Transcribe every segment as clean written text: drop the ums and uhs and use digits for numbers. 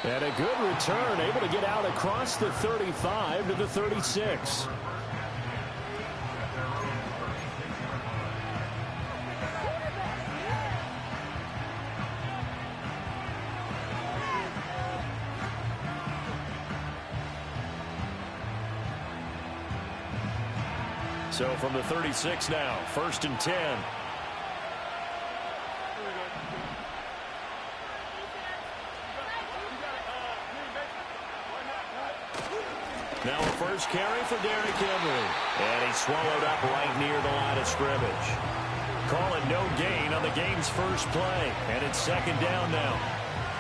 And a good return, able to get out across the 35 to the 36. So from the 36 now, 1st and 10. Now a first carry for Derrick Henry. And he's swallowed up right near the line of scrimmage. Calling no gain on the game's first play. And it's 2nd down now.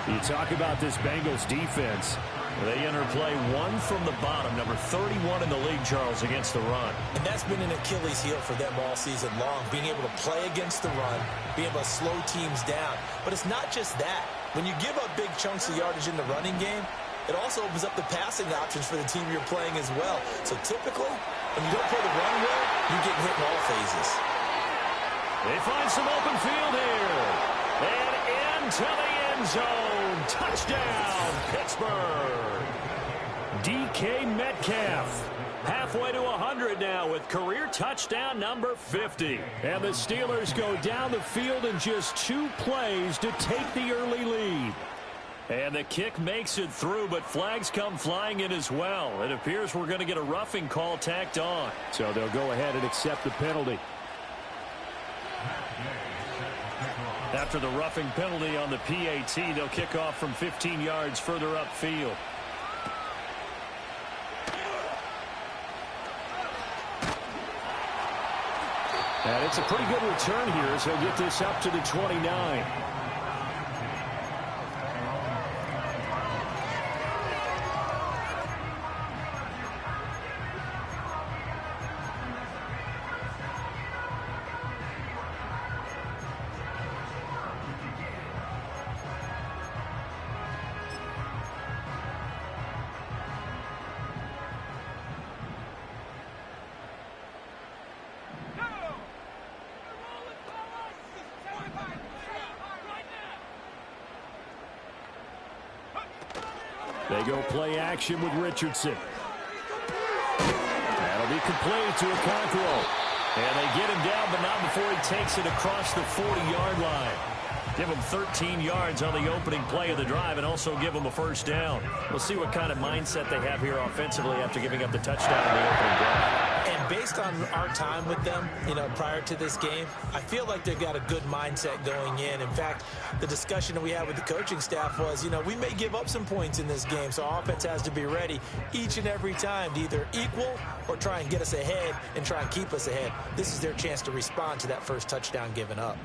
You talk about this Bengals defense. They enter play 1 from the bottom, number 31 in the league, Charles, against the run. And that's been an Achilles heel for them all season long, being able to play against the run, being able to slow teams down. But it's not just that. When you give up big chunks of yardage in the running game, it also opens up the passing options for the team you're playing as well. So typically, when you don't play the run well, you get hit in all phases. They find some open field here. And into the end zone. Touchdown, Pittsburgh. DK Metcalf. Halfway to 100 now with career touchdown number 50. And the Steelers go down the field in just 2 plays to take the early lead. And the kick makes it through, but flags come flying in as well. It appears we're going to get a roughing call tacked on. So they'll go ahead and accept the penalty. After the roughing penalty on the PAT, they'll kick off from 15 yards further upfield. And it's a pretty good return here as he'll get this up to the 29. They go play action with Richardson. That'll be complete to Okonkwo. And they get him down, but not before he takes it across the 40-yard line. Give him 13 yards on the opening play of the drive and also give him a first down. We'll see what kind of mindset they have here offensively after giving up the touchdown in the opening drive. And based on our time with them, prior to this game, I feel like they've got a good mindset going in. In fact, the discussion that we had with the coaching staff was, we may give up some points in this game, so our offense has to be ready each and every time to either equal or try and get us ahead and try and keep us ahead. This is their chance to respond to that first touchdown given up.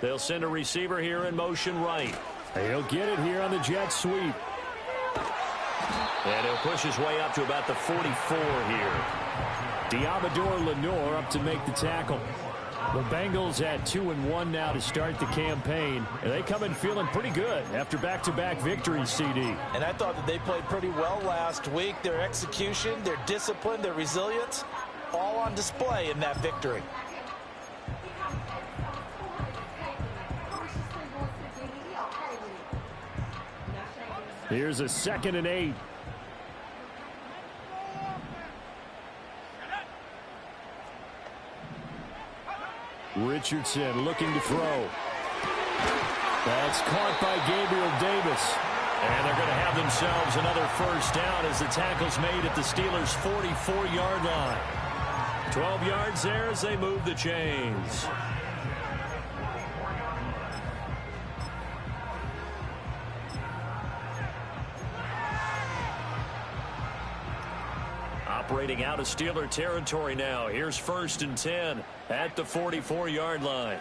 They'll send a receiver here in motion right. He'll get it here on the jet sweep. And he'll push his way up to about the 44 here. Diamador Lenore up to make the tackle. The Bengals at 2-1 now to start the campaign. And they come in feeling pretty good after back-to-back victories, CD. And I thought that they played pretty well last week. Their execution, their discipline, their resilience, all on display in that victory. Here's a 2nd and 8. Richardson looking to throw. That's caught by Gabriel Davis. And they're going to have themselves another first down as the tackle's made at the Steelers' 44-yard line. 12 yards there as they move the chains. Operating out of Steeler territory now. Here's 1st and 10 at the 44-yard line.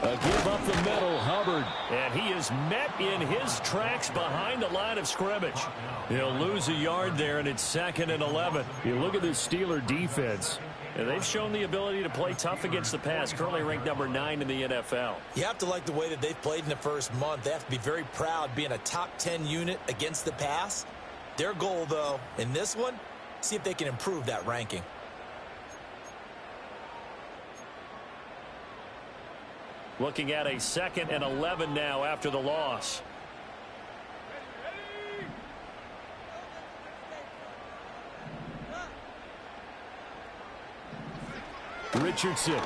A give up the middle, Hubbard. And he is met in his tracks behind the line of scrimmage. He'll lose a yard there, and it's 2nd and 11. You look at this Steeler defense. And they've shown the ability to play tough against the pass, currently ranked number 9 in the NFL. You have to like the way that they've played in the first month. They have to be very proud being a top 10 unit against the pass. Their goal, though, in this one, see if they can improve that ranking. Looking at a 2nd and 11 now after the loss. Richardson.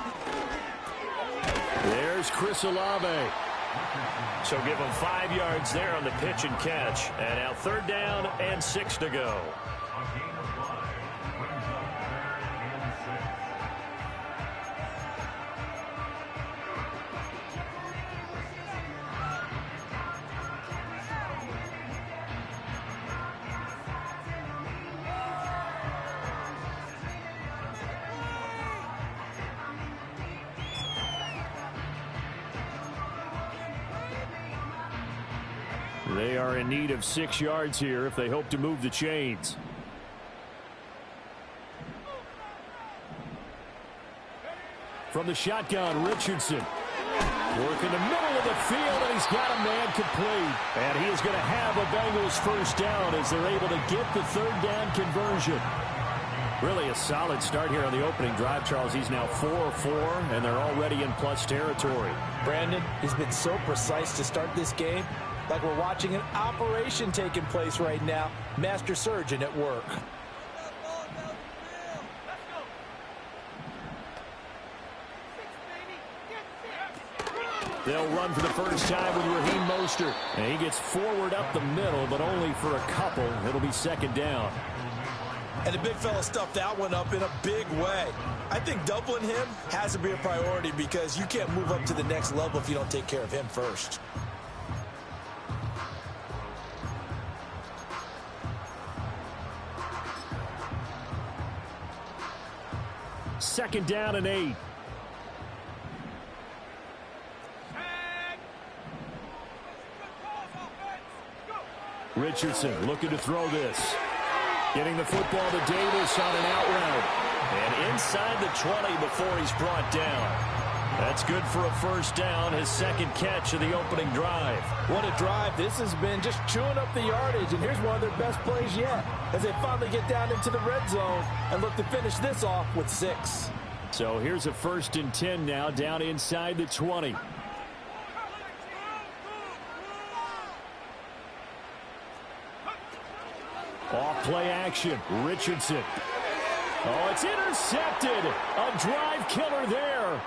There's Chris Olave. So give him 5 yards there on the pitch and catch. And now 3rd down and 6 to go. They are in need of 6 yards here if they hope to move the chains. From the shotgun, Richardson. Work in the middle of the field, and he's got a man complete. And he is going to have a Bengals 1st down as they're able to get the 3rd down conversion. Really a solid start here on the opening drive, Charles. He's now 4-4, and they're already in plus territory. Brandon, he's been so precise to start this game. Like we're watching an operation taking place right now. Master surgeon at work. They'll run for the first time with Raheem Mostert. And he gets forward up the middle, but only for a couple. It'll be 2nd down. And the big fella stuffed that one up in a big way. I think doubling him has to be a priority because you can't move up to the next level if you don't take care of him first. 2nd down and 8. Richardson looking to throw this. Getting the football to Davis on an out route. And inside the 20 before he's brought down. That's good for a 1st down, his 2nd catch of the opening drive. What a drive. This has been just chewing up the yardage, and here's one of their best plays yet as they finally get down into the red zone and look to finish this off with 6. So here's a 1st and 10 now down inside the 20. Off play action, Richardson. Oh, it's intercepted. A drive killer there.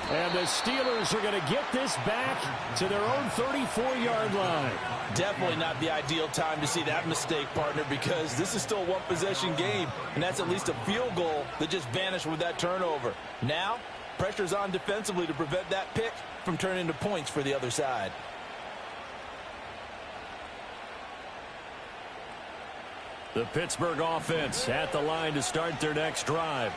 And the Steelers are going to get this back to their own 34-yard line. Definitely not the ideal time to see that mistake, partner, because this is still a one-possession game, and that's at least a field goal that just vanished with that turnover. Now, pressure's on defensively to prevent that pick from turning into points for the other side. The Pittsburgh offense at the line to start their next drive.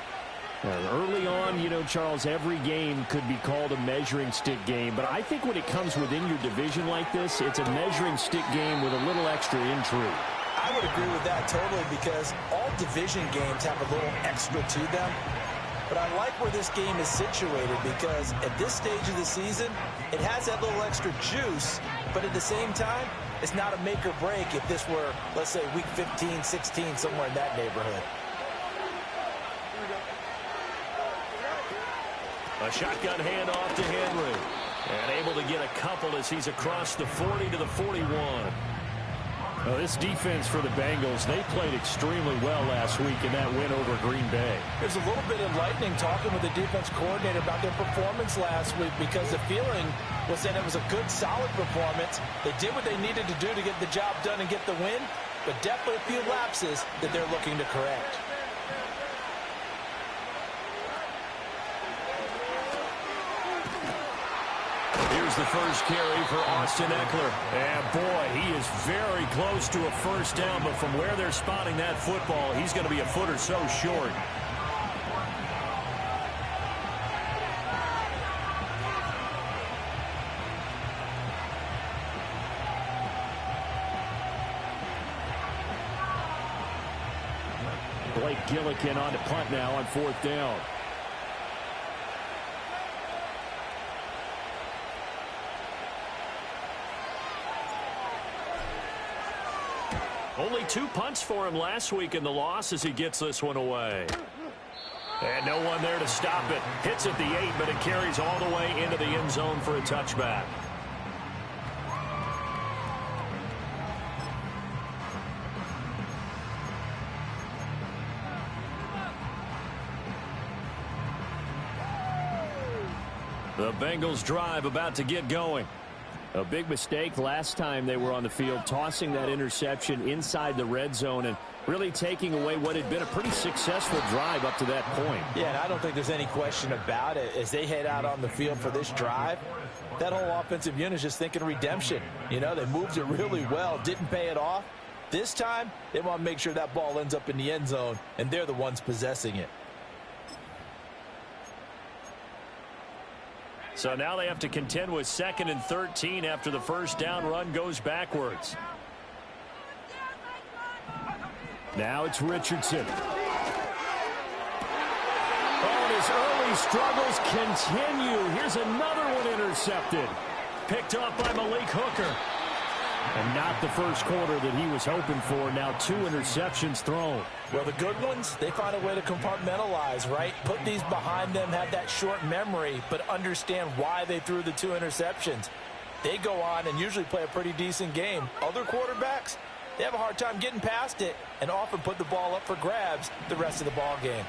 Early on, you know, Charles, every game could be called a measuring stick game. But I think when it comes within your division like this, it's a measuring stick game with a little extra intrigue. I would agree with that totally because all division games have a little extra to them. But I like where this game is situated because at this stage of the season, it has that little extra juice. But at the same time, it's not a make or break if this were, let's say, week 15, 16, somewhere in that neighborhood. A shotgun handoff to Henry. And able to get a couple as he's across the 40 to the 41. Well, this defense for the Bengals, they played extremely well last week in that win over Green Bay. There's a little bit enlightening talking with the defense coordinator about their performance last week because the feeling was that it was a good, solid performance. They did what they needed to do to get the job done and get the win, but definitely a few lapses that they're looking to correct. Here's the first carry for Austin Eckler. And boy, he is very close to a 1st down, but from where they're spotting that football, he's going to be a foot or so short. Blake Gillikin on to punt now on 4th down. Only 2 punts for him last week in the loss as he gets this one away. And no one there to stop it. Hits at the 8, but it carries all the way into the end zone for a touchback. The Bengals drive about to get going. A big mistake last time they were on the field, tossing that interception inside the red zone and really taking away what had been a pretty successful drive up to that point. Yeah, and I don't think there's any question about it. As they head out on the field for this drive, that whole offensive unit is just thinking redemption. You know, they moved it really well, didn't pay it off. This time, they want to make sure that ball ends up in the end zone, and they're the ones possessing it. So now they have to contend with 2nd and 13 after the first down run goes backwards. Now it's Richardson. Oh, and his early struggles continue. Here's another one intercepted. Picked off by Malik Hooker. And not the first quarter that he was hoping for. Now 2 interceptions thrown. Well, the good ones, they find a way to compartmentalize, right? Put these behind them, have that short memory, but understand why they threw the 2 interceptions. They go on and usually play a pretty decent game. Other quarterbacks, they have a hard time getting past it and often put the ball up for grabs the rest of the ball game.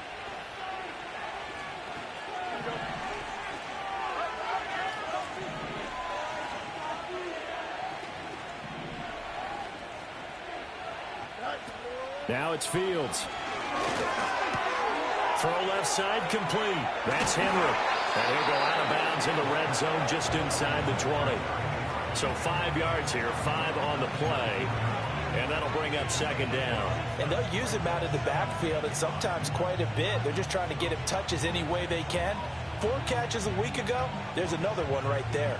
Now it's Fields. Throw left side complete. That's Henry. And he'll go out of bounds in the red zone just inside the 20. So 5 yards here, 5 on the play. And that'll bring up 2nd down. And they'll use him out of the backfield and sometimes quite a bit. They're just trying to get him touches any way they can. 4 catches a week ago. There's another one right there.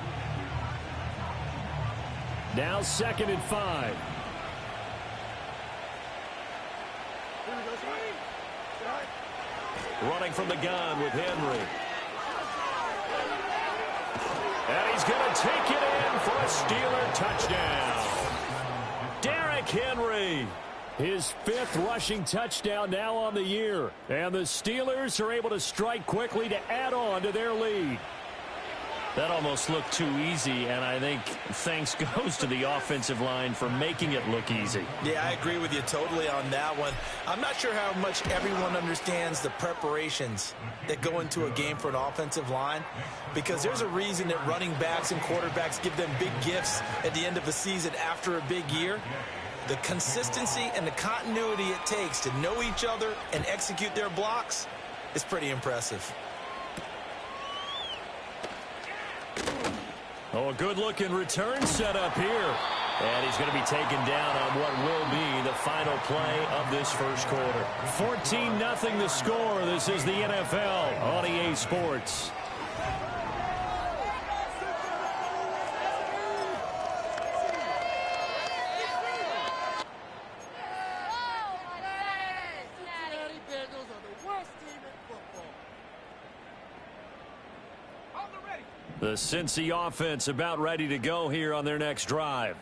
Now 2nd and 5. Running from the gun with Henry. And he's going to take it in for a Steeler touchdown. Derrick Henry. His 5th rushing touchdown now on the year. And the Steelers are able to strike quickly to add on to their lead. That almost looked too easy, and I think thanks goes to the offensive line for making it look easy. Yeah, I agree with you totally on that one. I'm not sure how much everyone understands the preparations that go into a game for an offensive line, because there's a reason that running backs and quarterbacks give them big gifts at the end of the season after a big year. The consistency and the continuity it takes to know each other and execute their blocks is pretty impressive. Oh, a good-looking return set up here. And he's going to be taken down on what will be the final play of this first quarter. 14-0 the score. This is the NFL on EA Sports. The Cincy offense about ready to go here on their next drive.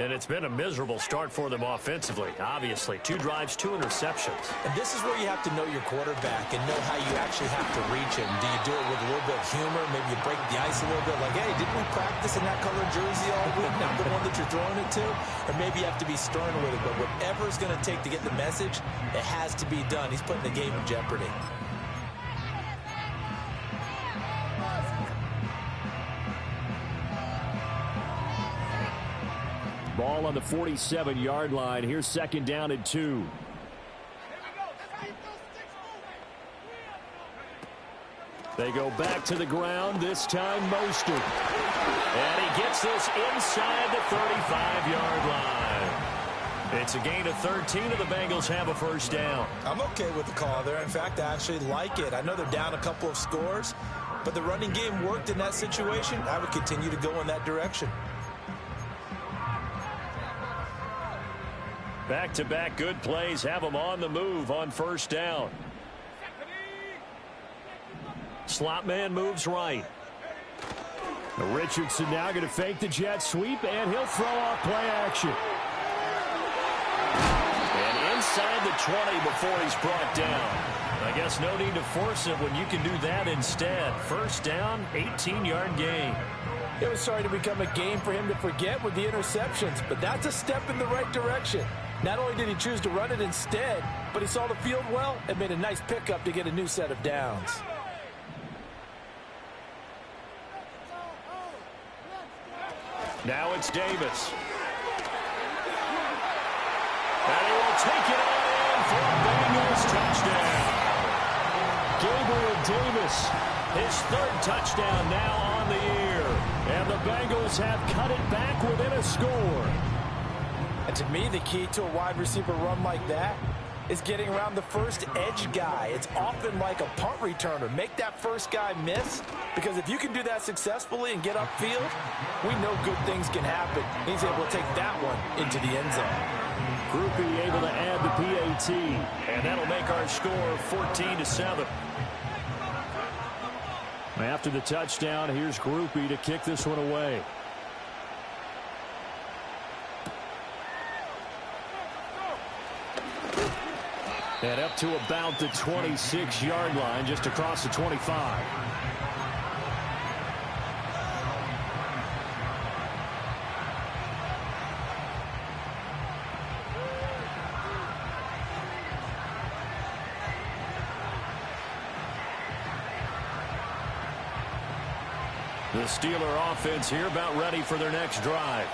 And it's been a miserable start for them offensively, obviously. 2 drives, 2 interceptions. And this is where you have to know your quarterback and know how you actually have to reach him. Do you do it with a little bit of humor? Maybe you break the ice a little bit, like, hey, didn't we practice in that colored jersey all week, not the one that you're throwing it to? Or maybe you have to be stern with it. But whatever it's going to take to get the message, it has to be done. He's putting the game in jeopardy. Ball on the 47-yard line. Here's 2nd down and 2. They go back to the ground, this time Mostert. And he gets this inside the 35-yard line. It's a gain of 13, and the Bengals have a first down. I'm okay with the call there. In fact, I actually like it. I know they're down a couple of scores, but the running game worked in that situation. I would continue to go in that direction. Back-to-back good plays have them on the move on first down. Slot man moves right. Richardson now going to fake the jet sweep, and he'll throw off play action. And inside the 20 before he's brought down. I guess no need to force it when you can do that instead. First down, 18-yard gain. It was starting to become a game for him to forget with the interceptions, but that's a step in the right direction. Not only did he choose to run it instead, but he saw the field well and made a nice pickup to get a new set of downs. Now it's Davis. And he will take it on in for a Bengals touchdown. Gabriel Davis, his third touchdown now on the year. And the Bengals have cut it back within a score. And to me, the key to a wide receiver run like that is getting around the first edge guy. It's often like a punt returner. Make that first guy miss, because if you can do that successfully and get upfield, we know good things can happen. He's able to take that one into the end zone. Groupie able to add the PAT, and that'll make our score 14-7. After the touchdown, here's Groupie to kick this one away. And up to about the 26-yard line, just across the 25. The Steeler offense here about ready for their next drive.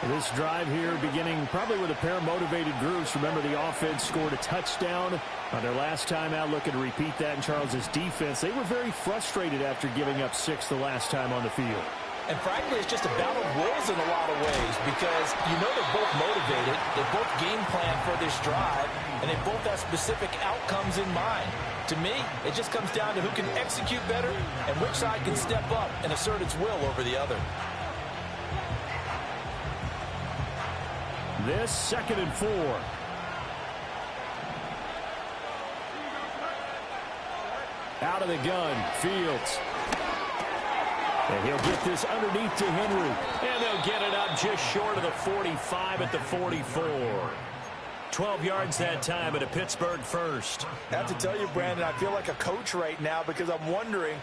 This drive here beginning probably with a pair of motivated groups. Remember, the offense scored a touchdown on their last time out. Looking to repeat that in Charles's defense. They were very frustrated after giving up 6 the last time on the field. And frankly, it's just a battle of wills in a lot of ways, because you know they're both motivated. They both game plan for this drive, and they both have specific outcomes in mind. To me, it just comes down to who can execute better and which side can step up and assert its will over the other. This 2nd and 4. Out of the gun, Fields. And he'll get this underneath to Henry. And they'll get it up just short of the 45 at the 44. 12 yards that time at a Pittsburgh first. I have to tell you, Brandon, I feel like a coach right now, because I'm wondering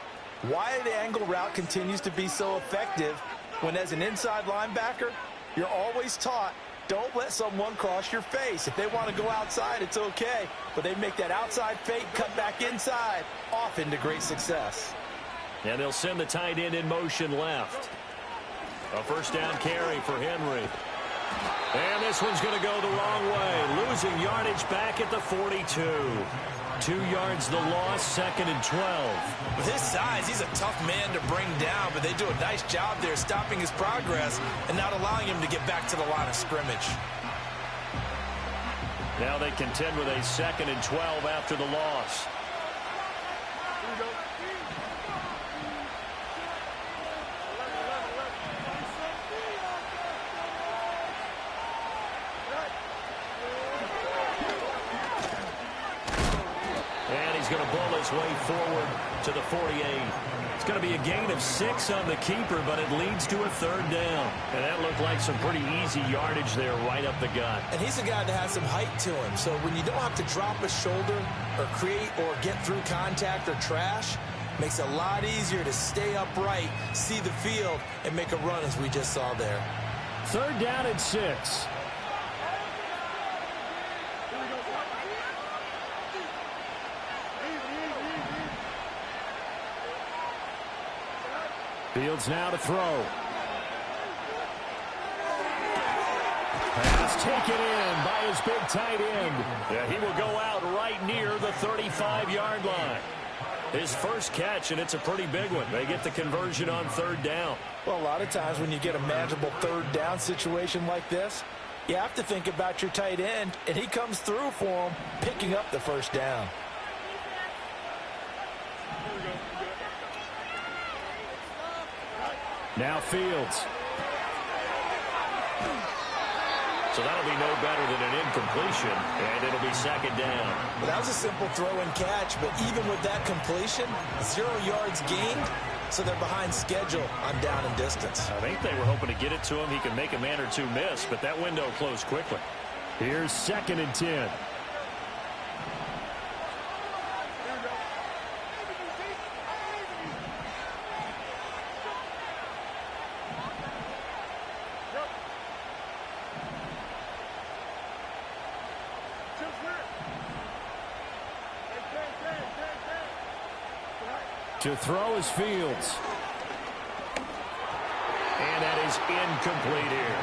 why the angle route continues to be so effective when, as an inside linebacker, you're always taught, don't let someone cross your face. If they want to go outside, it's okay. But they make that outside fake, cut back inside, often to great success. And they'll send the tight end in motion left. A first down carry for Henry. And this one's going to go the wrong way. Losing yardage back at the 42. 2 yards the loss, 2nd and 12. With his size, he's a tough man to bring down, but they do a nice job there stopping his progress and not allowing him to get back to the line of scrimmage. Now they contend with a 2nd and 12 after the loss. Going to bull his way forward to the 48. It's going to be a gain of 6 on the keeper, but it leads to a 3rd down. And that looked like some pretty easy yardage there right up the gut. And he's a guy that has some height to him, so when you don't have to drop a shoulder or create or get through contact or trash, makes it a lot easier to stay upright, see the field, and make a run, as we just saw there. 3rd down and 6. Fields now to throw. Pass taken in by his big tight end. Yeah, he will go out right near the 35-yard line. His first catch, and it's a pretty big one. They get the conversion on 3rd down. Well, a lot of times when you get a manageable 3rd down situation like this, you have to think about your tight end, and he comes through for him, picking up the first down. Now Fields. So that'll be no better than an incompletion, and it'll be 2nd down. Well, that was a simple throw and catch, but even with that completion, 0 yards gained, so they're behind schedule on down and distance. I think they were hoping to get it to him. He can make a man or two miss, but that window closed quickly. Here's 2nd and 10. To throw is Fields. And that is incomplete here.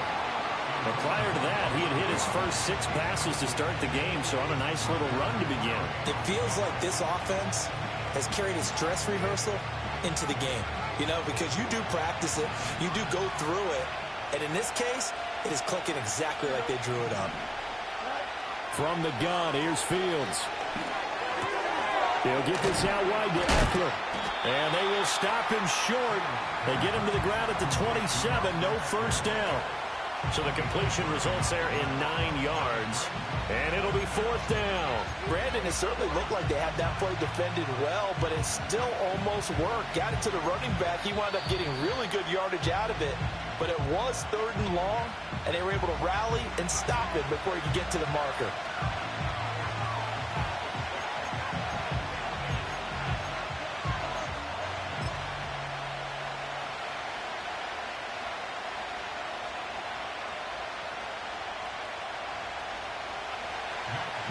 But prior to that, he had hit his first 6 passes to start the game, so on a nice little run to begin. It feels like this offense has carried its dress rehearsal into the game. You know, because you do practice it, you do go through it, and in this case, it is clicking exactly like they drew it up. From the gun, here's Fields. He'll get this out wide to Eckler. And they will stop him short. They get him to the ground at the 27, no first down. So the completion results there in 9 yards. And it'll be 4th down. Brandon, it certainly looked like they had that play defended well, but it still almost worked. Got it to the running back. He wound up getting really good yardage out of it. But it was 3rd and long, and they were able to rally and stop it before he could get to the marker.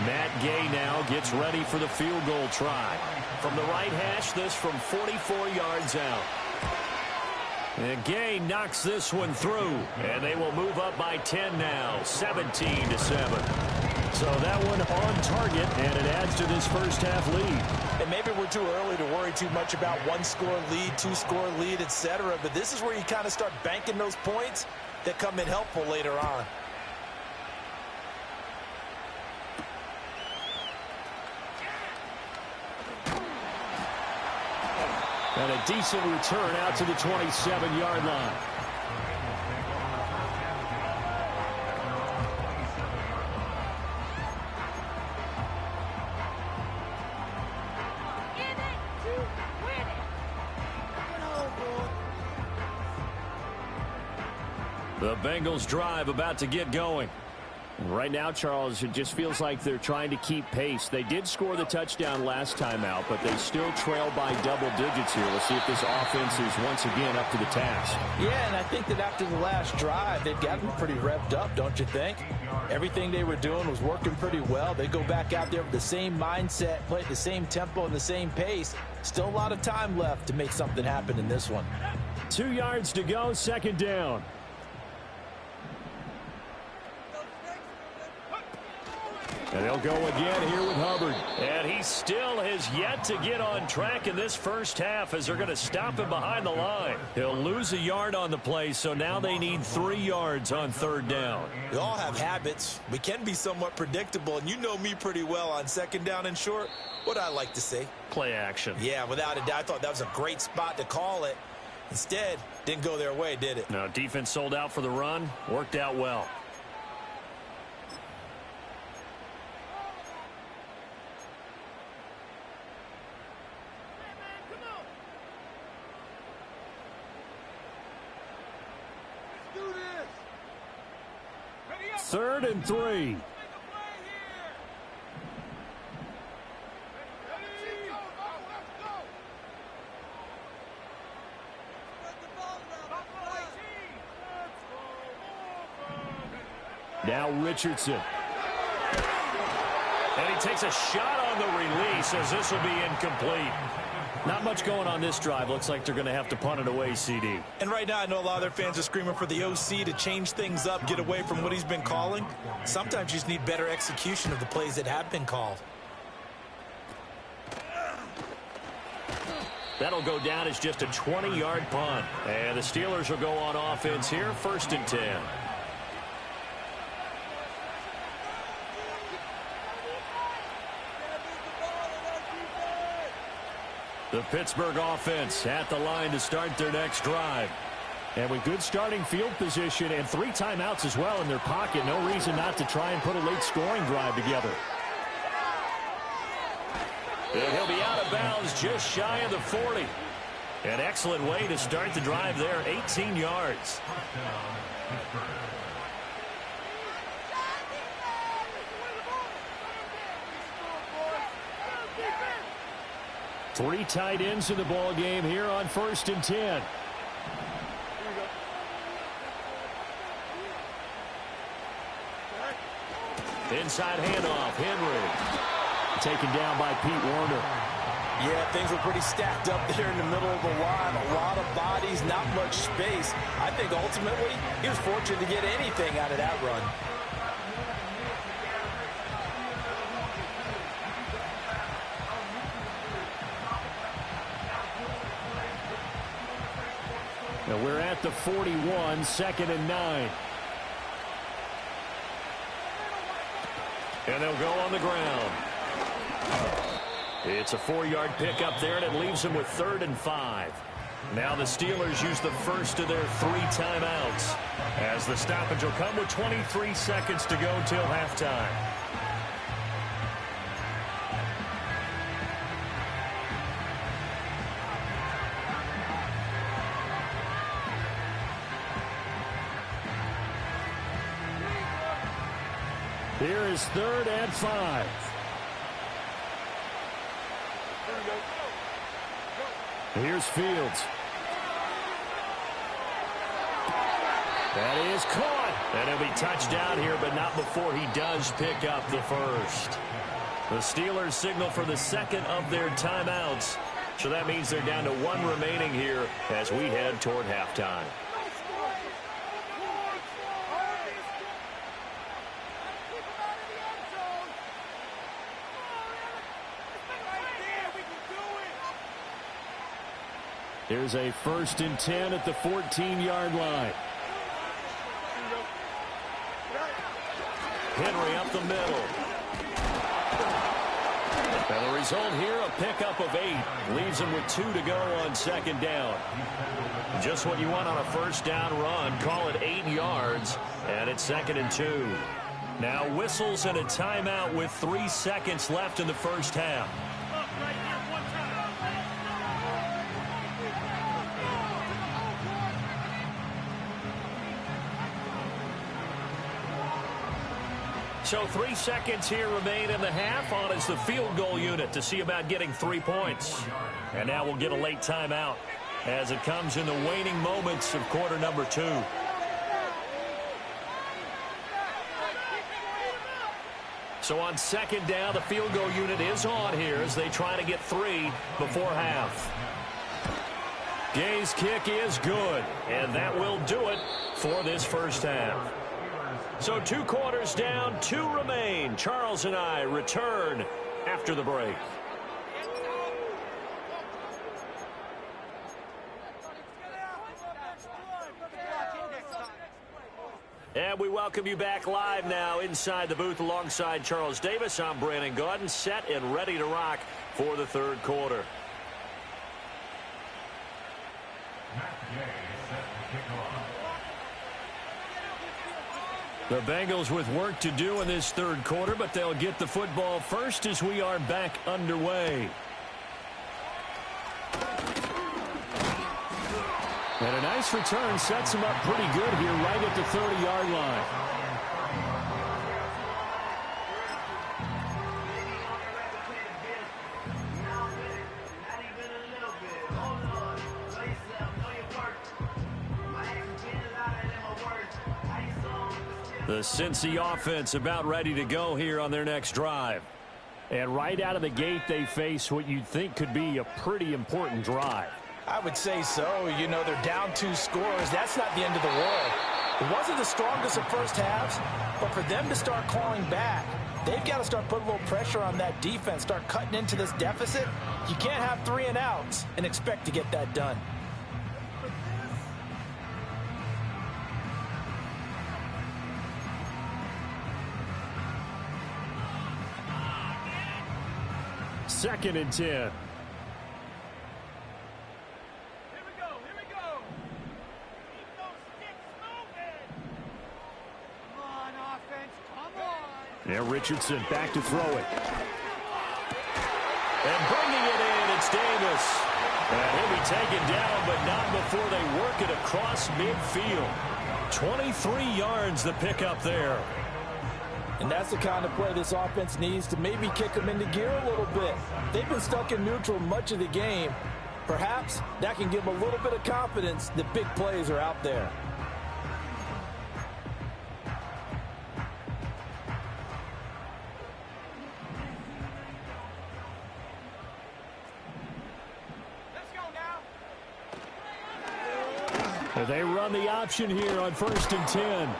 Matt Gay now gets ready for the field goal try. From the right hash, this from 44 yards out. And Gay knocks this one through, and they will move up by 10 now, 17-7. So that one on target, and it adds to this first half lead. And maybe we're too early to worry too much about 1-score lead, 2-score lead, etc. But this is where you kind of start banking those points that come in helpful later on. And a decent return out to the 27-yard line. The Bengals drive about to get going. Right now, Charles, it just feels like they're trying to keep pace. They did score the touchdown last time out, but they still trail by double digits here. We'll see if this offense is once again up to the task. Yeah, and I think that after the last drive, they've gotten pretty revved up, don't you think? Everything they were doing was working pretty well. They go back out there with the same mindset, play at the same tempo and the same pace. Still a lot of time left to make something happen in this one. 2 yards to go, 2nd down. And they'll go again here with Hubbard. And he still has yet to get on track in this first half as they're going to stop him behind the line. He'll lose a yard on the play, so now they need 3 yards on 3rd down. We all have habits. We can be somewhat predictable, and you know me pretty well on 2nd down and short. What do I like to say? Play action. Yeah, without a doubt. I thought that was a great spot to call it. Instead, didn't go their way, did it? No, defense sold out for the run. Worked out well. Third and 3. Now Richardson. And he takes a shot on the release as this will be incomplete. Not much going on this drive. Looks like they're going to have to punt it away, CD. And right now I know a lot of their fans are screaming for the OC to change things up, get away from what he's been calling. Sometimes you just need better execution of the plays that have been called. That'll go down as just a 20-yard punt. And the Steelers will go on offense here, 1st and 10. The Pittsburgh offense at the line to start their next drive. And with good starting field position and 3 timeouts as well in their pocket, no reason not to try and put a late scoring drive together. And he'll be out of bounds just shy of the 40. An excellent way to start the drive there, 18 yards. 3 tight ends in the ball game here on 1st and 10. Inside handoff, Henry. Taken down by Pete Warner. Yeah, things were pretty stacked up there in the middle of the line. A lot of bodies, not much space. I think ultimately he was fortunate to get anything out of that run. Now we're at the 41, 2nd and 9. And they'll go on the ground. It's a 4-yard pickup there, and it leaves them with 3rd and 5. Now the Steelers use the first of their 3 timeouts, as the stoppage will come with 23 seconds to go till halftime. Here is 3rd and 5. Here's Fields. That is caught. And he'll be touchdown here, but not before he does pick up the first. The Steelers signal for the 2nd of their timeouts. So that means they're down to 1 remaining here as we head toward halftime. Here's a 1st and 10 at the 14-yard line. Henry up the middle. And the result here, a pickup of 8. Leaves him with 2 to go on 2nd down. Just what you want on a 1st down run. Call it 8 yards. And it's 2nd and 2. Now whistles and a timeout with 3 seconds left in the first half. So 3 seconds here remain in the half. On is the field goal unit to see about getting 3 points. And now we'll get a late timeout as it comes in the waning moments of quarter number 2. So on 2nd down, the field goal unit is on here as they try to get 3 before half. Gay's kick is good, and that will do it for this first half. So 2 quarters down, 2 remain. Charles and I return after the break. And we welcome you back live now inside the booth alongside Charles Davis. I'm Brandon Gaudin, set and ready to rock for the 3rd quarter. The Bengals with work to do in this 3rd quarter, but they'll get the football first as we are back underway. And a nice return sets him up pretty good here right at the 30-yard line. The Cincy offense about ready to go here on their next drive. And right out of the gate, they face what you'd think could be a pretty important drive. I would say so. You know, they're down 2 scores. That's not the end of the world. It wasn't the strongest of first halves, but for them to start clawing back, they've got to start putting a little pressure on that defense, start cutting into this deficit. You can't have 3 and outs and expect to get that done. Second and 10. Here we go. Keep those sticks moving. Come on, offense. Come on. Now Richardson back to throw it. And bringing it in, it's Davis. And he'll be taken down, but not before they work it across midfield. 23 yards the pickup there. And that's the kind of play this offense needs to maybe kick them into gear a little bit. They've been stuck in neutral much of the game. Perhaps that can give them a little bit of confidence that big plays are out there. They run the option here on 1st and 10.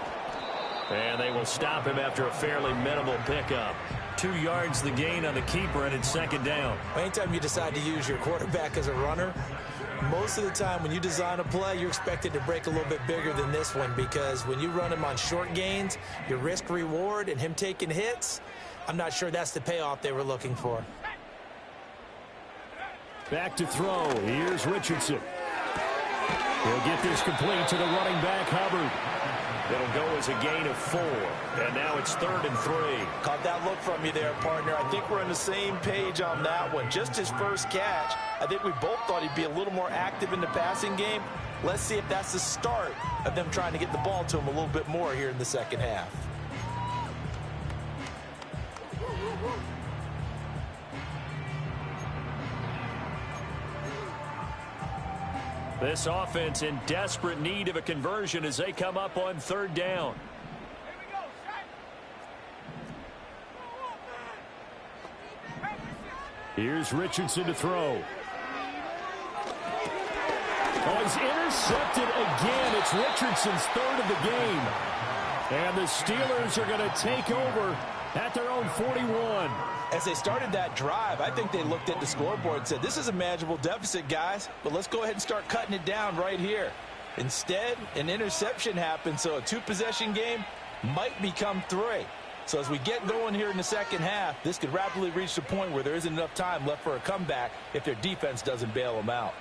And they will stop him after a fairly minimal pickup. 2 yards the gain on the keeper, and it's 2nd down. Anytime you decide to use your quarterback as a runner, most of the time when you design a play, you're expected to break a little bit bigger than this one, because when you run him on short gains, your risk-reward and him taking hits, I'm not sure that's the payoff they were looking for. Back to throw. Here's Richardson. He'll get this complete to the running back, Hubbard. It'll go as a gain of 4. And now it's 3rd and 3. Caught that look from you there, partner. I think we're on the same page on that one. Just his first catch. I think we both thought he'd be a little more active in the passing game. Let's see if that's the start of them trying to get the ball to him a little bit more here in the second half. This offense in desperate need of a conversion as they come up on 3rd down. Here's Richardson to throw. Oh, he's intercepted again. It's Richardson's 3rd of the game. And the Steelers are going to take over at their own 41. As they started that drive, I think they looked at the scoreboard and said, this is a manageable deficit, guys, but let's go ahead and start cutting it down right here. Instead, an interception happened, so a 2-possession game might become 3. So as we get going here in the second half, this could rapidly reach the point where there isn't enough time left for a comeback if their defense doesn't bail them out.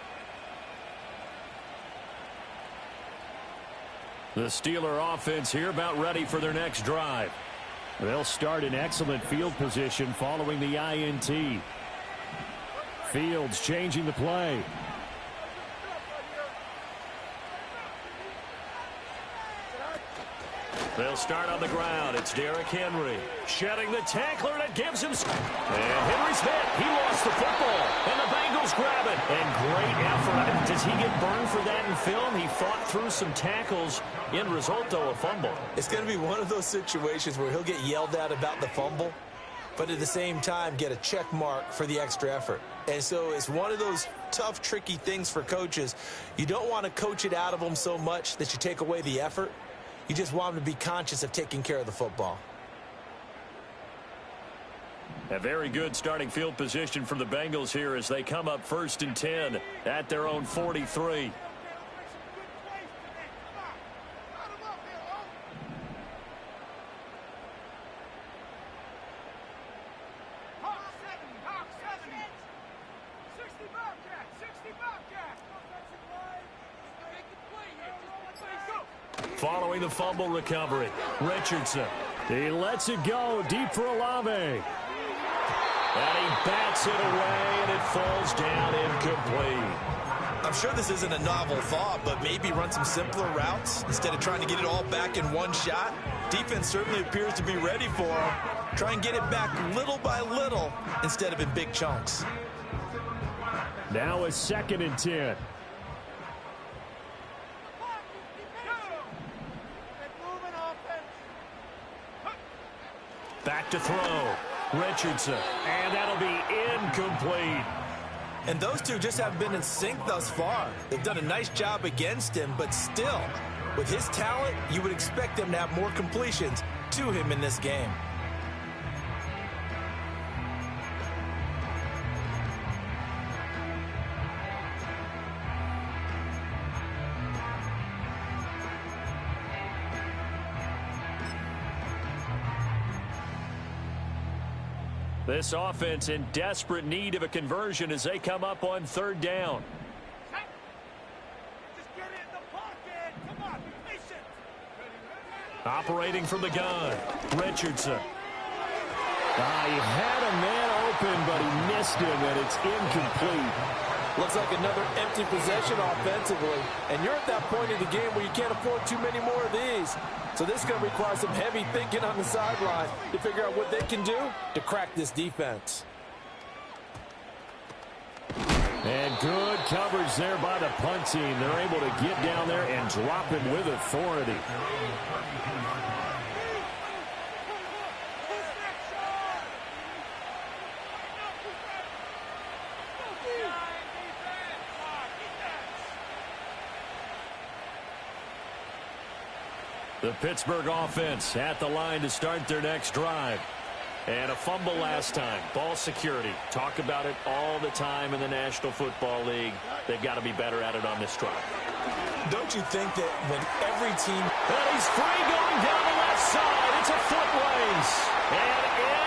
The Steeler offense here about ready for their next drive. They'll start in excellent field position following the INT. Fields changing the play. They'll start on the ground. It's Derrick Henry. Shedding the tackler, and it gives him... And Henry's hit. He lost the football. And the Bengals grab it. And great effort. Does he get burned for that in film? He fought through some tackles. End result, though, a fumble. It's going to be one of those situations where he'll get yelled at about the fumble, but at the same time get a check mark for the extra effort. And so it's one of those tough, tricky things for coaches. You don't want to coach it out of them so much that you take away the effort. You just want them to be conscious of taking care of the football. A very good starting field position for the Bengals here as they come up 1st and 10 at their own 43. Following the fumble recovery, Richardson. He lets it go deep for Olave. And he bats it away, and it falls down incomplete. I'm sure this isn't a novel thought, but maybe run some simpler routes instead of trying to get it all back in one shot. Defense certainly appears to be ready for him. Try and get it back little by little instead of in big chunks. Now a 2nd and 10. Back to throw. Richardson. And that'll be incomplete. And those two just haven't been in sync thus far. They've done a nice job against him, but still, with his talent, you would expect them to have more completions to him in this game. This offense in desperate need of a conversion as they come up on 3rd down. Just get it in the pocket. Come on, be patient. Operating from the gun, Richardson. He had a man open, but he missed him, and it's incomplete. Looks like another empty possession offensively, and you're at that point in the game where you can't afford too many more of these. So this is going to require some heavy thinking on the sideline to figure out what they can do to crack this defense. And good coverage there by the punt team. They're able to get down there and drop him with authority. The Pittsburgh offense at the line to start their next drive. And a fumble last time. Ball security. Talk about it all the time in the National Football League. They've got to be better at it on this drive. Don't you think that when every team... And he's free going down the left side. It's a foot race. And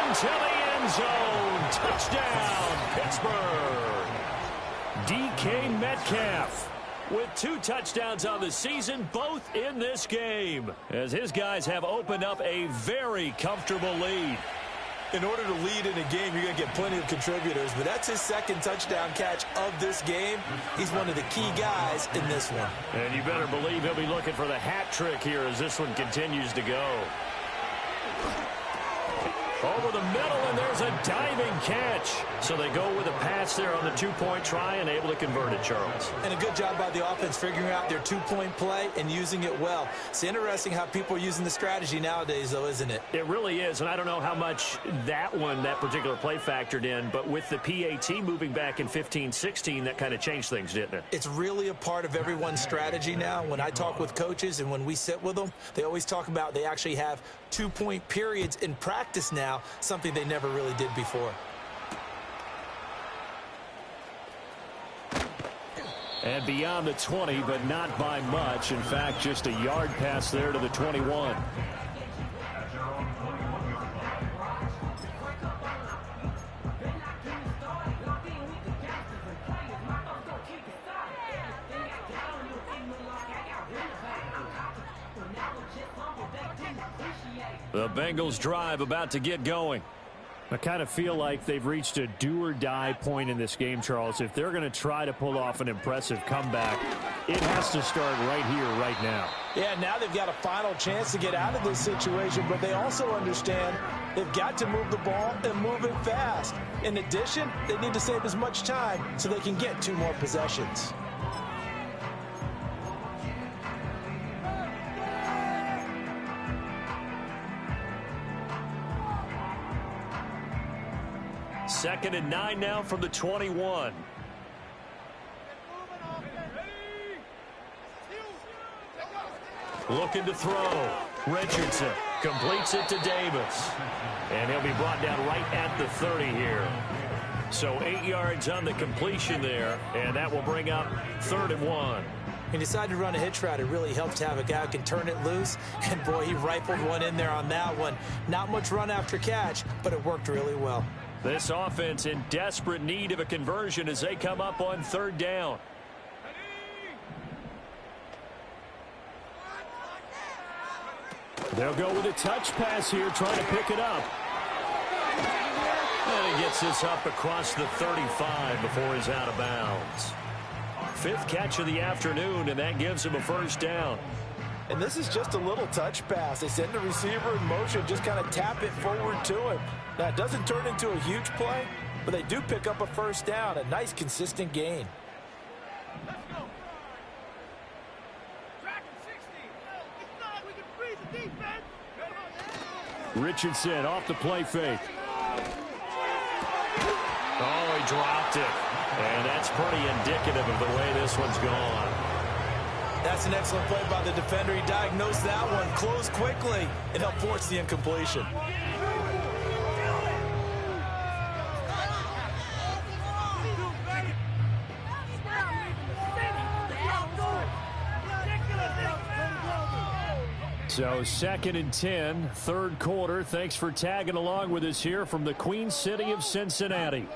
into the end zone. Touchdown, Pittsburgh. DK Metcalf with 2 touchdowns on the season, both in this game, as his guys have opened up a very comfortable lead. In order to lead in a game, you're going to get plenty of contributors, but that's his second touchdown catch of this game. He's one of the key guys in this one. And you better believe he'll be looking for the hat trick here as this one continues to go. Over the middle, and there's a diving catch. So they go with a pass there on the 2-point try and able to convert it, Charles. And a good job by the offense figuring out their 2-point play and using it well. It's interesting how people are using the strategy nowadays, though, isn't it? It really is, and I don't know how much that particular play factored in, but with the PAT moving back in 15-16, that kind of changed things, didn't it? It's really a part of everyone's strategy now. When I talk with coaches and when we sit with them, they always talk about they actually have 2-point periods in practice now, something they never really did before. And beyond the 20, but not by much. In fact, just a yard pass there to the 21. The Bengals drive about to get going. I kind of feel like they've reached a do-or-die point in this game, Charles. If they're going to try to pull off an impressive comeback, it has to start right here, right now. Yeah, now they've got a final chance to get out of this situation, but they also understand they've got to move the ball and move it fast. In addition, they need to save as much time so they can get 2 more possessions. Second and 9 now from the 21. Looking to throw. Richardson completes it to Davis. And he'll be brought down right at the 30 here. So 8 yards on the completion there, and that will bring up 3rd and 1. He decided to run a hitch route. It really helped to have a guy who can turn it loose. And, boy, he rifled one in there on that one. Not much run after catch, but it worked really well. This offense in desperate need of a conversion as they come up on 3rd down. They'll go with a touch pass here, trying to pick it up. And he gets this up across the 35 before he's out of bounds. 5th catch of the afternoon, and that gives him a 1st down. And this is just a little touch pass. They send the receiver in motion, just kind of tap it forward to him. Now, it doesn't turn into a huge play, but they do pick up a 1st down, a nice, consistent gain. Let's go. Track him 60. It's not like we can freeze the defense. Richardson off the play fake. Oh, he dropped it. And that's pretty indicative of the way this one's gone. That's an excellent play by the defender. He diagnosed that one, closed quickly, and helped force the incompletion. So 2nd and 10, 3rd quarter. Thanks for tagging along with us here from the Queen City of Cincinnati.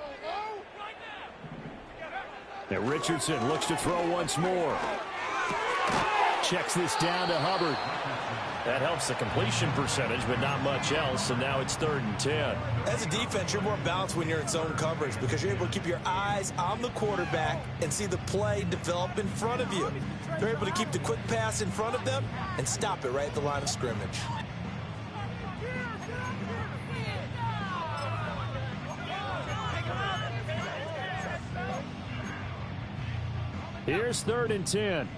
And Richardson looks to throw once more. Checks this down to Hubbard. That helps the completion percentage, but not much else, and now it's 3rd and 10. As a defense, you're more balanced when you're in zone coverage because you're able to keep your eyes on the quarterback and see the play develop in front of you. You're able to keep the quick pass in front of them and stop it right at the line of scrimmage. Here's 3rd and 10.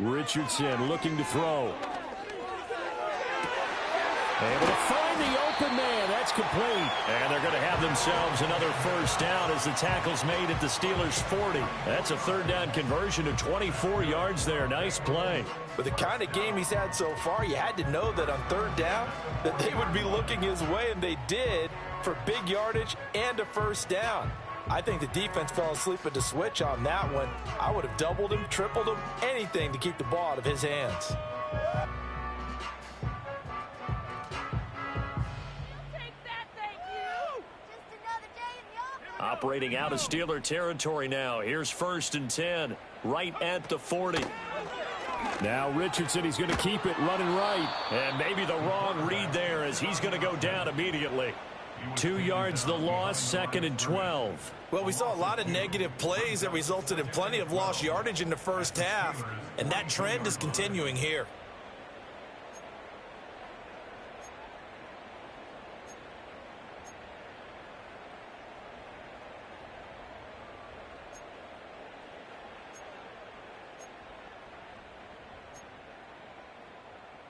Richardson looking to throw. Able to find the open man. That's complete. And they're going to have themselves another first down as the tackle's made at the Steelers' 40. That's a third down conversion of 24 yards there. Nice play. With the kind of game he's had so far, you had to know that on third down that they would be looking his way, and they did for big yardage and a first down. I think the defense fell asleep at the switch on that one. I would have doubled him, tripled him, anything to keep the ball out of his hands. Operating out of Steeler territory now. Here's 1st and 10, right at the 40. Now Richardson, he's going to keep it running right. And maybe the wrong read there as he's going to go down immediately. 2 yards the loss, 2nd and 12. Well, we saw a lot of negative plays that resulted in plenty of lost yardage in the first half, and that trend is continuing here.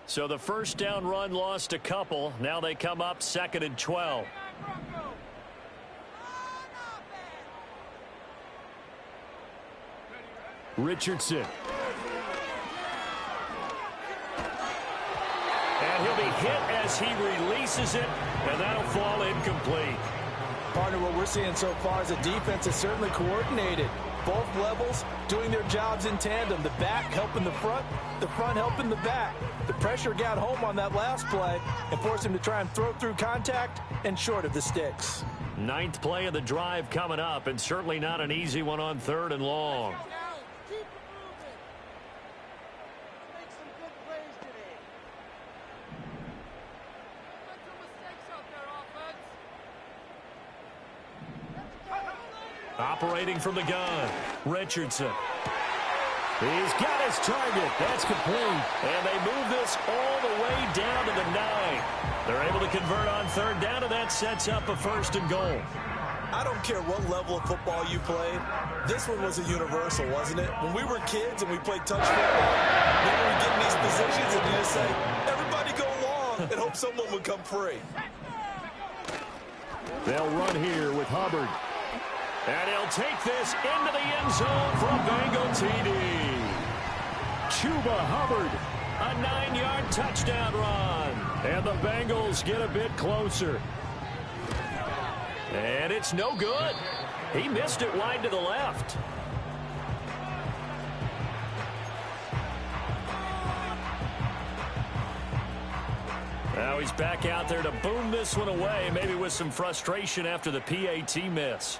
So the first down run lost a couple. Now they come up 2nd and 12. Richardson. And he'll be hit as he releases it, and that'll fall incomplete. Partner, what we're seeing so far is the defense is certainly coordinated. Both levels doing their jobs in tandem. The back helping the front helping the back. The pressure got home on that last play and forced him to try and throw through contact and short of the sticks. 9th play of the drive coming up, and certainly not an easy one on 3rd and long. Operating from the gun, Richardson. He's got his target. That's complete. And they move this all the way down to the 9. They're able to convert on 3rd down, and that sets up a 1st and goal. I don't care what level of football you played. This one was a universal, wasn't it? When we were kids and we played touch football, then we get in these positions and you just say, everybody go long, and hope someone would come free. They'll run here with Hubbard. And he'll take this into the end zone for a Bengal TD. Chuba Hubbard, a 9-yard touchdown run. And the Bengals get a bit closer. And it's no good. He missed it wide to the left. Now he's back out there to boom this one away, maybe with some frustration after the PAT miss.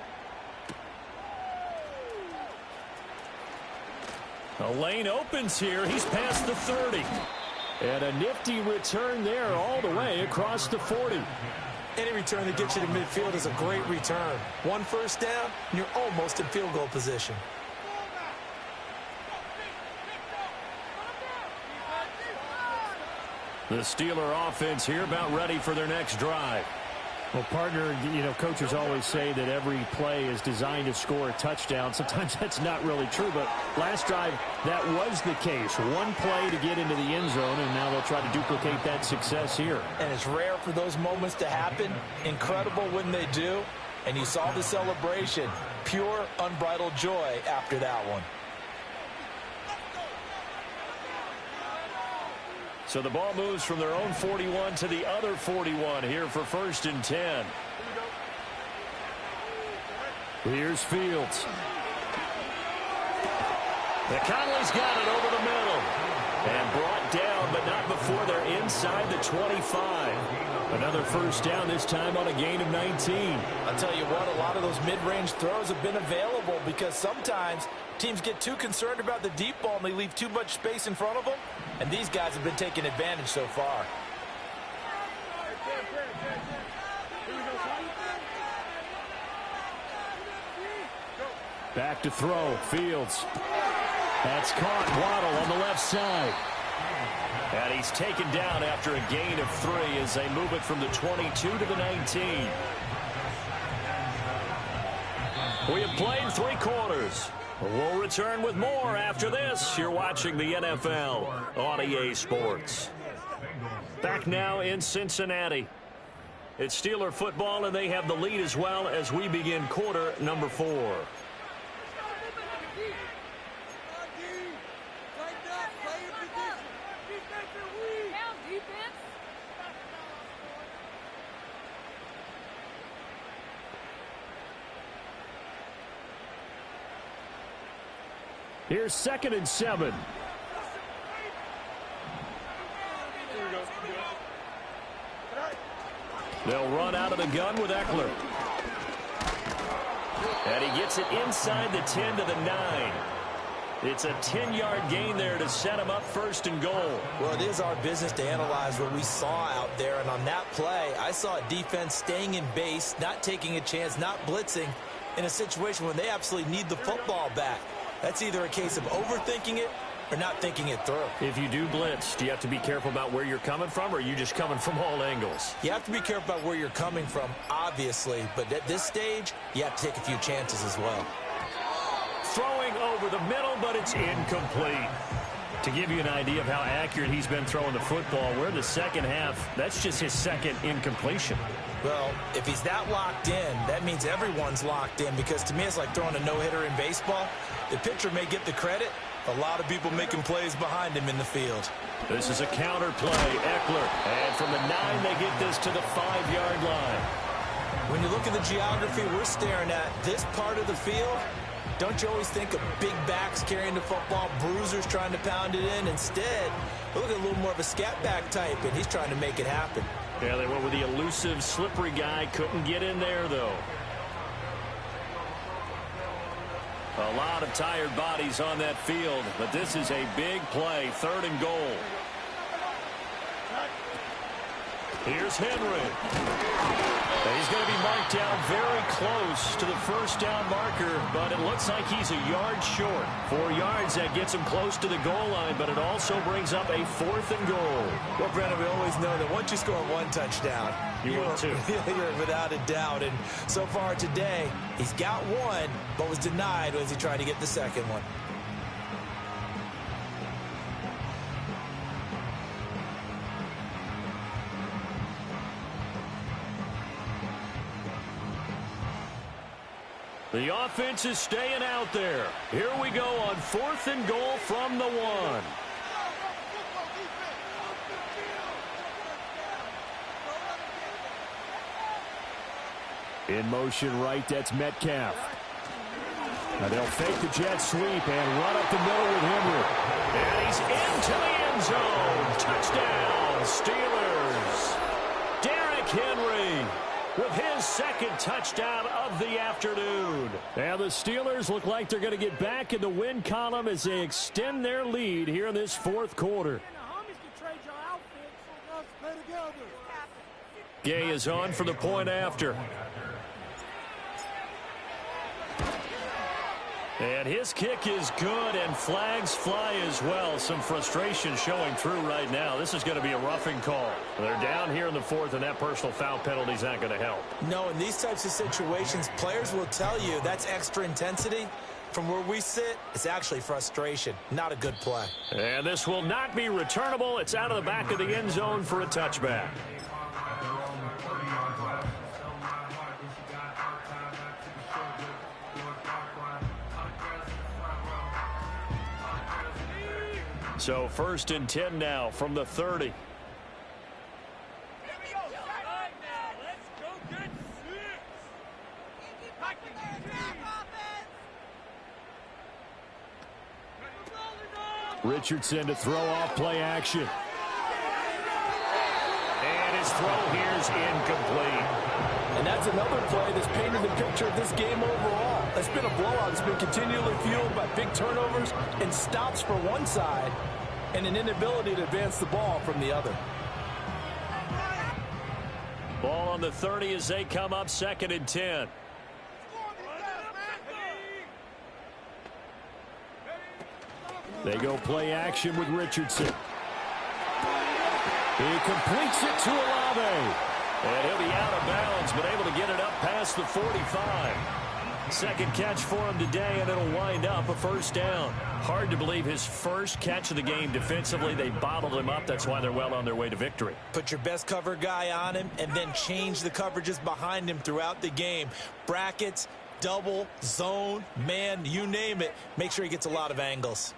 A lane opens here. He's past the 30. And a nifty return there all the way across the 40. Any return that gets you to midfield is a great return. 1 first down, and you're almost in field goal position. The Steeler offense here about ready for their next drive. Well, partner, you know, coaches always say that every play is designed to score a touchdown. Sometimes that's not really true, but last drive, that was the case. One play to get into the end zone, and now they'll try to duplicate that success here. And it's rare for those moments to happen. Incredible when they do. And you saw the celebration. Pure, unbridled joy after that one. So the ball moves from their own 41 to the other 41 here for 1st and 10. Here's Fields. McConnelly's got it over the middle. And brought down, but not before they're inside the 25. Another first down, this time on a gain of 19. I'll tell you what, a lot of those mid-range throws have been available because sometimes teams get too concerned about the deep ball and they leave too much space in front of them. And these guys have been taking advantage so far. Back to throw, Fields. That's caught, Waddle on the left side. And he's taken down after a gain of 3 as they move it from the 22 to the 19. We have played 3 quarters. We'll return with more after this. You're watching the NFL on EA Sports. Back now in Cincinnati. It's Steeler football, and they have the lead as well as we begin quarter number 4. Here's 2nd and 7. They'll run out of the gun with Eckler. And he gets it inside the 10 to the 9. It's a 10-yard gain there to set him up 1st and goal. Well, it is our business to analyze what we saw out there. And on that play, I saw a defense staying in base, not taking a chance, not blitzing in a situation when they absolutely need the football back. That's either a case of overthinking it or not thinking it through. If you do blitz, do you have to be careful about where you're coming from, or are you just coming from all angles? You have to be careful about where you're coming from, obviously. But at this stage, you have to take a few chances as well. Throwing over the middle, but it's incomplete. To give you an idea of how accurate he's been throwing the football, we're in the second half. That's just his 2nd incompletion. Well, if he's that locked in, that means everyone's locked in, because to me it's like throwing a no-hitter in baseball. The pitcher may get the credit. A lot of people making plays behind him in the field. This is a counter play. Eckler. And from the 9, they get this to the 5-yard line. When you look at the geography we're staring at, this part of the field, don't you always think of big backs carrying the football, bruisers trying to pound it in? Instead, look at a little more of a scat back type, and he's trying to make it happen. Yeah, they went with the elusive, slippery guy. Couldn't get in there, though. A lot of tired bodies on that field, but this is a big play. 3rd and goal. Here's Henry. He's going to be marked down very close to the 1st down marker, but it looks like he's a yard short. 4 yards, that gets him close to the goal line, but it also brings up a 4th and goal. Well, Brandon, we always know that once you score 1 touchdown, you're without a doubt. And so far today, he's got 1, but was denied as he tried to get the 2nd one. The offense is staying out there. Here we go on 4th and goal from the 1. In motion right, that's Metcalf. Now they'll fake the jet sweep and run up the middle with Henry. And he's into the end zone. Touchdown, Steelers. Derrick Henry with his 2nd touchdown of the afternoon. And the Steelers look like they're going to get back in the win column as they extend their lead here in this 4th quarter. Gay is on for the point after. And his kick is good, and flags fly as well. Some frustration showing through right now. This is going to be a roughing call. They're down here in the 4th, and that personal foul penalty is not going to help. No, in these types of situations, players will tell you that's extra intensity. From where we sit, it's actually frustration. Not a good play. And this will not be returnable. It's out of the back of the end zone for a touchback. So 1st and 10 now from the 30. Richardson to throw off play action. And his throw here's incomplete. And that's another play that's painted the picture of this game overall. It's been a blowout. It's been continually fueled by big turnovers and stops for one side and an inability to advance the ball from the other. Ball on the 30 as they come up 2nd and 10. They go play action with Richardson. He completes it to Olave. And he'll be out of bounds, but able to get it up past the 45. Second catch for him today, and it'll wind up a first down. Hard to believe his first catch of the game defensively. They bottled him up. That's why they're well on their way to victory. Put your best cover guy on him and then change the coverages behind him throughout the game. Brackets, double, zone, man, you name it. Make sure he gets a lot of angles.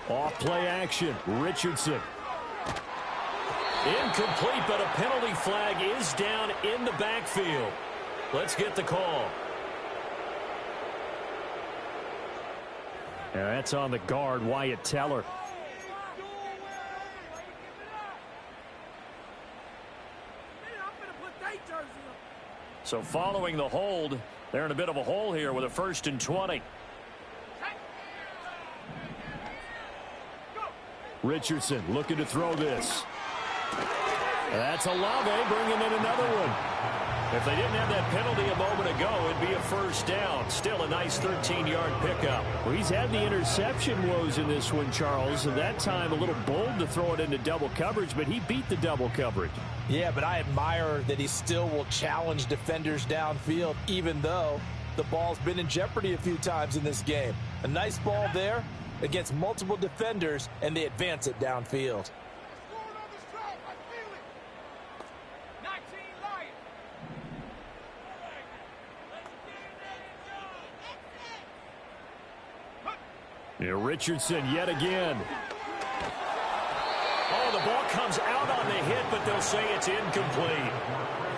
Off play action. Richardson. Incomplete, but a penalty flag is down in the backfield. Let's get the call. And that's on the guard, Wyatt Teller. So following the hold, they're in a bit of a hole here with a 1st and 20. Richardson looking to throw this. That's Olave bringing in another one. If they didn't have that penalty a moment ago, it'd be a first down. Still a nice 13-yard pickup. Well, he's had the interception woes in this one, Charles. And that time a little bold to throw it into double coverage, but he beat the double coverage. Yeah, but I admire that he still will challenge defenders downfield, even though the ball's been in jeopardy a few times in this game. A nice ball there against multiple defenders, and they advance it downfield. Yeah, Richardson yet again. Oh, the ball comes out on the hit, but they'll say it's incomplete.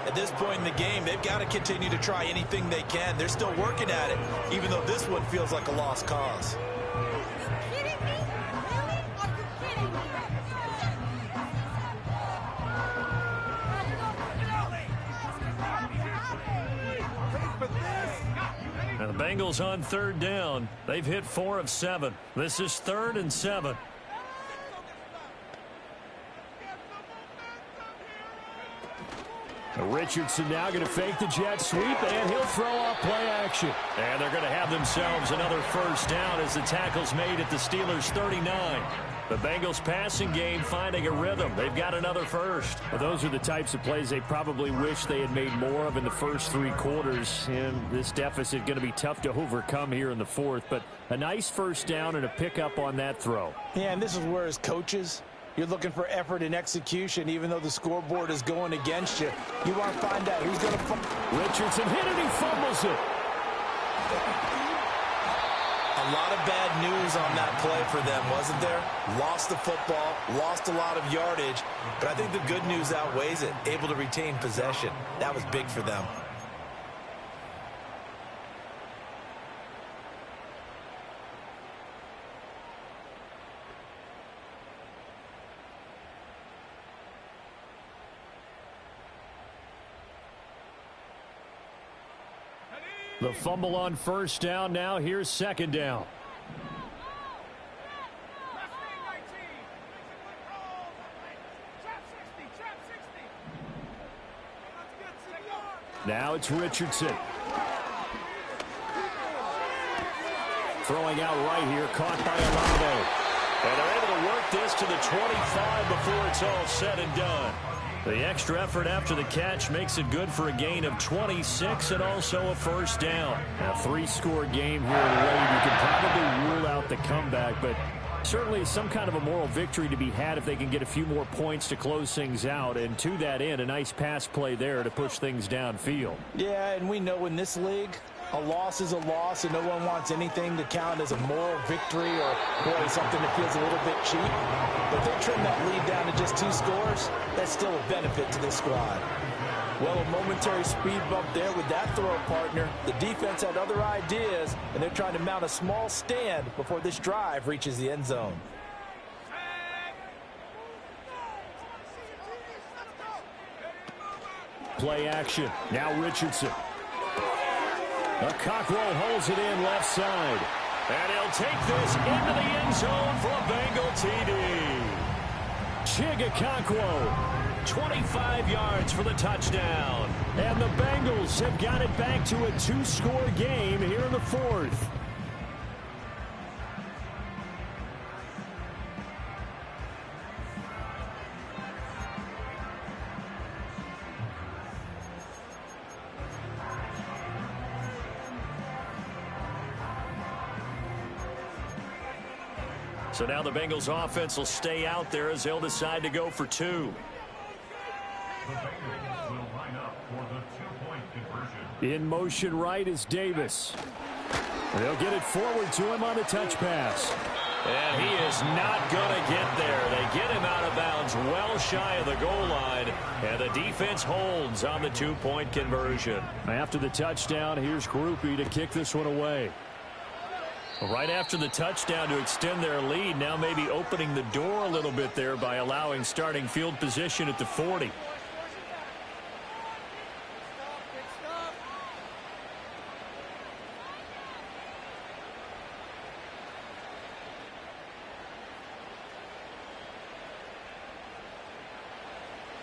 At this point in the game, they've got to continue to try anything they can. They're still working at it, even though this one feels like a lost cause. And the Bengals on 3rd down. They've hit 4 of 7. This is 3rd and 7. Richardson now going to fake the jet sweep, and he'll throw off play action. And they're going to have themselves another first down as the tackle's made at the Steelers' 39. The Bengals passing game finding a rhythm. They've got another first. Well, those are the types of plays they probably wish they had made more of in the first 3 quarters. And this deficit going to be tough to overcome here in the 4th. But a nice first down and a pickup on that throw. Yeah, and this is where as coaches, you're looking for effort and execution, even though the scoreboard is going against you. You want to find out who's going to fumble. Richardson hit it, he fumbles it. A lot of bad news on that play for them, wasn't there? Lost the football, lost a lot of yardage, but I think the good news outweighs it. Able to retain possession. That was big for them. The fumble on first down. Now here's 2nd down. Now it's Richardson. Throwing out right here, caught by Olave. And they're able to work this to the 25 before it's all said and done. The extra effort after the catch makes it good for a gain of 26 and also a first down. A 3-score game here in Wade. You can probably rule out the comeback, but certainly some kind of a moral victory to be had if they can get a few more points to close things out. And to that end, a nice pass play there to push things downfield. Yeah, and we know in this league, a loss is a loss, and no one wants anything to count as a moral victory or, boy, something that feels a little bit cheap. But they trim that lead down to just 2 scores. That's still a benefit to this squad. Well, a momentary speed bump there with that throw partner. The defense had other ideas, and they're trying to mount a small stand before this drive reaches the end zone. Play action. Now Richardson. Cockrell holds it in left side. And he'll take this into the end zone for a Bengal TD. Cockrell, 25 yards for the touchdown. And the Bengals have got it back to a 2-score game here in the 4th. So now the Bengals offense will stay out there as they'll decide to go for 2. The Bengals will line up for the 2-point conversion. In motion right is Davis. They'll get it forward to him on the touch pass. And he is not going to get there. They get him out of bounds well shy of the goal line. And the defense holds on the 2-point conversion. After the touchdown, here's Groupie to kick this one away. Right after the touchdown to extend their lead, now maybe opening the door a little bit there by allowing starting field position at the 40.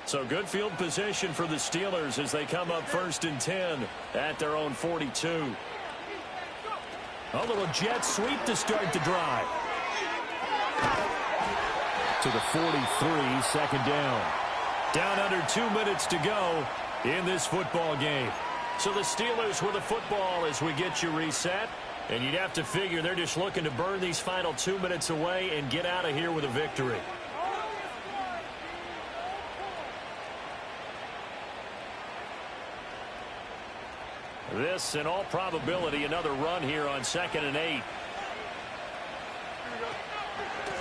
So good field position for the Steelers as they come up 1st and 10 at their own 42. A little jet sweep to start the drive. To the 43, second down. Down under 2 minutes to go in this football game. So the Steelers with the football as we get you reset. And you'd have to figure they're just looking to burn these final 2 minutes away and get out of here with a victory. This, in all probability, another run here on 2nd and 8.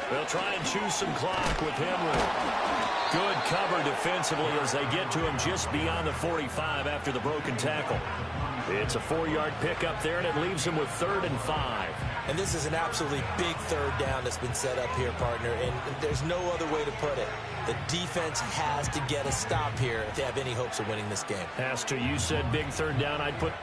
They'll try and choose some clock with Henry. Good cover defensively as they get to him just beyond the 45 after the broken tackle. It's a 4-yard pickup there, and it leaves him with 3rd and 5. And this is an absolutely big 3rd down that's been set up here, partner, and there's no other way to put it. The defense has to get a stop here if they have any hopes of winning this game. Has to. You said big 3rd down. I'd put